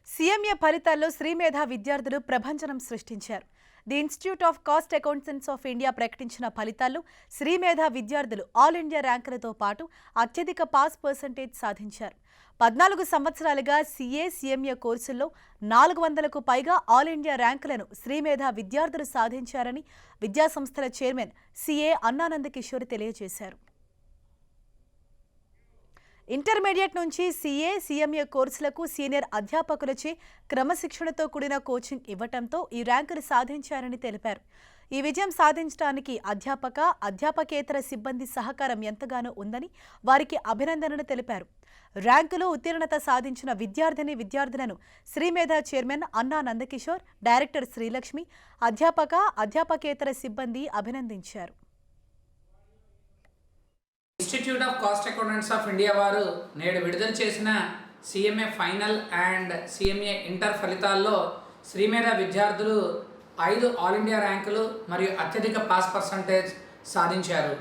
సీఎంఏ ఫలితాల్లో శ్రీమేధ విద్యార్థులు ప్రభంజనం సృష్టించారు. The institute of cost accountants of India ప్రకటించిన ఫలితాల్లో శ్రీమేధ విద్యార్థులు ఆల్ ఇండియా ర్యాంకులతో పాటు అత్యధిక పాస్ పర్సెంటేజ్ సాధించారు. 14 సంవత్సరాలుగా సీఏ, సీఎంఏ కోర్సుల్లో 400కు పైగా ఆల్ ఇండియా ర్యాంకులను శ్రీమేధ విద్యార్థులు సాధించారని విద్యాసంస్థల చైర్మన్ సీఏ అన్నానంద కిషోర్ తెలియజేశారు. ఇంటర్మీడియట్ నుంచి సీఏ, సీఎంఏ కోర్సులకు సీనియర్ అధ్యాపకులచే క్రమశిక్షణతో కూడిన కోచింగ్ ఇవ్వటంతో ఈ ర్యాంకులు సాధించారని తెలిపారు. ఈ విజయం సాధించడానికి అధ్యాపకేతర సిబ్బంది సహకారం ఎంతగానో ఉందని వారికి అభినందనలు తెలిపారు. ర్యాంకులో ఉత్తీర్ణత సాధించిన విద్యార్థులను శ్రీమేధ చైర్మన్ అన్నా నందకిషోర్, డైరెక్టర్ శ్రీలక్ష్మి, అధ్యాపకేతర సిబ్బంది అభినందించారు. Institute of cost accountants of India వారు నేడు విడుదల చేసిన సీఎంఏ ఫైనల్ అండ్ సీఎంఏ ఇంటర్ ఫలితాల్లో శ్రీమేధ విద్యార్థులు 5 ఆల్ ఇండియా ర్యాంకులు మరియు అత్యధిక పాస్ పర్సంటేజ్ సాధించారు.